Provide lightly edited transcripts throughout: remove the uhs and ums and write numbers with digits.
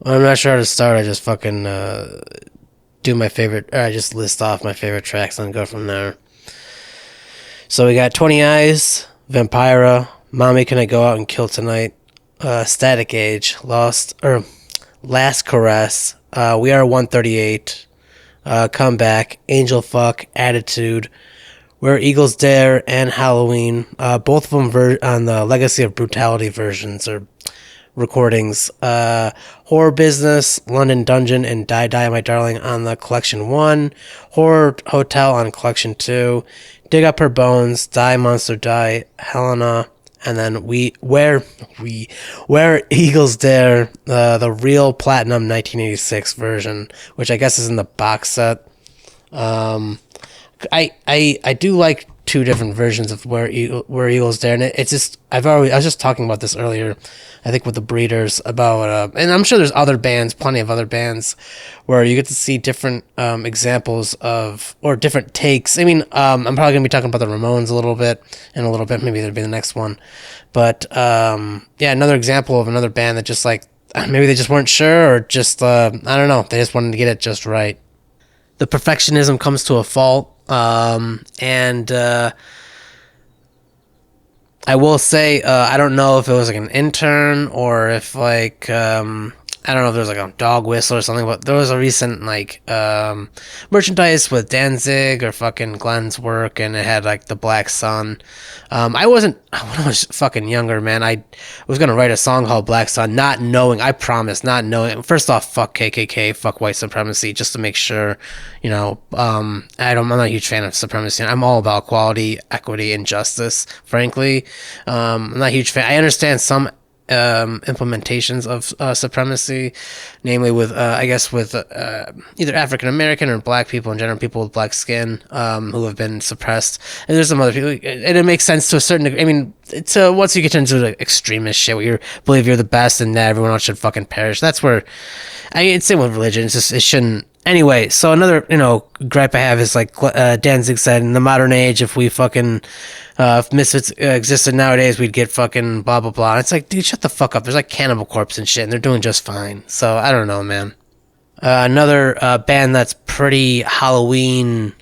I'm not sure how to start. I just fucking do my favorite. Or I just list off my favorite tracks and go from there. So we got 20 Eyes, Vampira, Mommy Can I Go Out and Kill Tonight, Static Age, Lost or Last Caress, We Are 138, Comeback, Angel Fuck, Attitude, Where Eagles Dare, and Halloween. Both of them on the Legacy of Brutality versions or recordings. Horror Business, London Dungeon, and Die Die My Darling on the Collection 1. Horror Hotel on Collection 2. Dig Up Her Bones, Die Monster Die, Helena, and then Where Eagles Dare, the real platinum 1986 version, which I guess is in the box set. I do like two different versions of Where Eagles Dare, and it's just I was just talking about this earlier, I think with the Breeders about, and I'm sure there's other bands, plenty of other bands, where you get to see different examples of or different takes. I mean, I'm probably gonna be talking about the Ramones a little bit in a little bit, maybe that'll be the next one, but yeah, another example of another band that just like maybe they just weren't sure or just I don't know, they just wanted to get it just right. The perfectionism comes to a fault. And I will say, I don't know if it was like an intern or if like, I don't know if there was like a dog whistle or something, but there was a recent like merchandise with Danzig or fucking Glenn's work, and it had like the Black Sun. I wasn't when I was fucking younger, man. I was gonna write a song called Black Sun, not knowing. I promise, not knowing. First off, fuck KKK, fuck white supremacy, just to make sure, you know. I'm not a huge fan of supremacy. I'm all about equality, equity, and justice. Frankly, I'm not a huge fan. I understand some implementations of supremacy, namely with I guess with either African American or black people in general, people with black skin who have been suppressed. And there's some other people, and it makes sense to a certain degree. I mean, it's once you get into the extremist shit where you believe you're the best and that everyone else should fucking perish. That's where it's same with religion. It's just it shouldn't. Anyway, so another gripe I have is like Danzig said, in the modern age, if we fucking if Misfits existed nowadays, we'd get fucking blah blah blah. And it's like, dude, shut the fuck up. There's like Cannibal Corpse and shit, and they're doing just fine. So I don't know, man. Another band that's pretty Halloween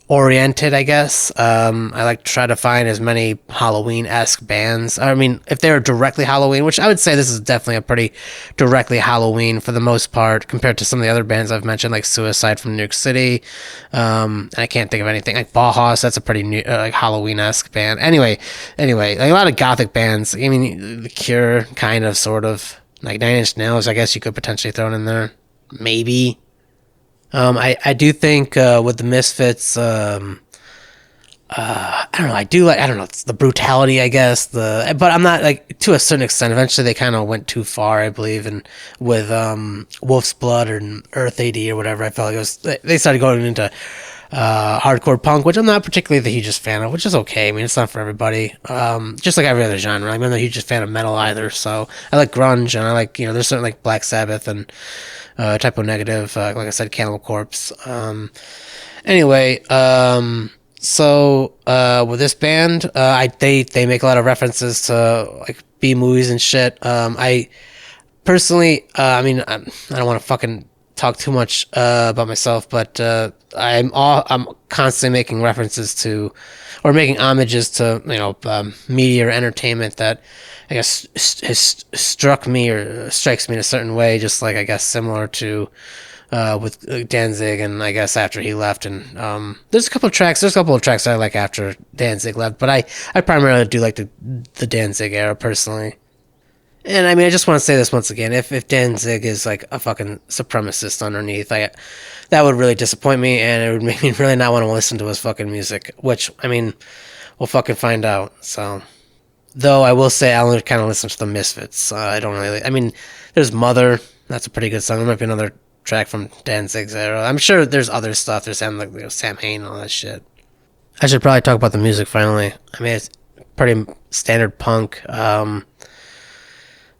oriented, I guess. I like to try to find as many Halloween-esque bands. I mean, if they're directly Halloween, which I would say this is definitely a pretty directly Halloween for the most part, compared to some of the other bands I've mentioned, like Suicide from New York City. And I can't think of anything like Bauhaus. That's a pretty new, like Halloween-esque band. Anyway, like a lot of gothic bands. I mean, The Cure, kind of, sort of, like Nine Inch Nails. I guess you could potentially throw it in there, maybe. I do think with the Misfits, I don't know. I don't know. It's the brutality, I guess. But I'm not like to a certain extent. Eventually, they kind of went too far, I believe, and with Wolf's Blood or Earth AD or whatever. I felt like it was they started going into hardcore punk, which I'm not particularly the hugest fan of, which is okay. I mean, it's not for everybody. Just like every other genre. I'm not the hugest fan of metal either. So I like grunge, and I like there's certain like Black Sabbath and Typo Negative, like I said, Cannibal Corpse. Anyway, so with this band, they make a lot of references to like B movies and shit. I personally, I mean, I don't want to fucking talk too much about myself, but I'm constantly making references to or making homages to media or entertainment that I guess has struck me or strikes me in a certain way, just like I guess similar to with Danzig, and I guess after he left, and there's a couple of tracks that I like after Danzig left, but I primarily do like the Danzig era personally. And I mean, I just want to say this once again: if Danzig is like a fucking supremacist underneath, that would really disappoint me, and it would make me really not want to listen to his fucking music. Which I mean, we'll fucking find out. So, though I will say I only kind of listen to the Misfits. I don't really. I mean, there's Mother. That's a pretty good song. There might be another track from Danzig's era. I'm sure there's other stuff. There's Sam Hain and all that shit. I should probably talk about the music finally. I mean, it's pretty standard punk.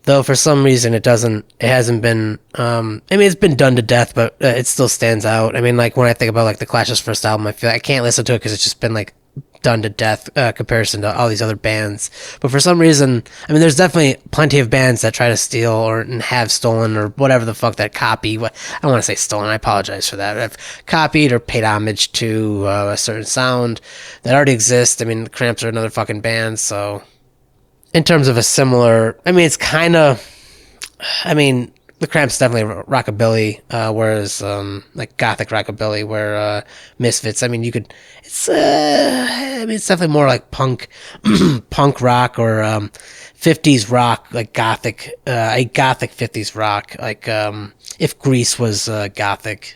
Though for some reason it hasn't been, I mean, it's been done to death, but it still stands out. I mean, like when I think about like the Clash's first album, I feel like I can't listen to it because it's just been like done to death comparison to all these other bands. But for some reason, I mean, there's definitely plenty of bands that try to steal or have stolen or whatever the fuck that copy. I don't want to say stolen. I apologize for that. Have copied or paid homage to a certain sound that already exists. I mean, the Cramps are another fucking band. So in terms of a similar, I mean, it's kind of, I mean, the Cramps definitely rockabilly, whereas like gothic rockabilly, where Misfits. I mean, you could. It's I mean, it's definitely more like punk, punk rock or 50s rock, like gothic, a gothic 50s rock, like if Grease was gothic.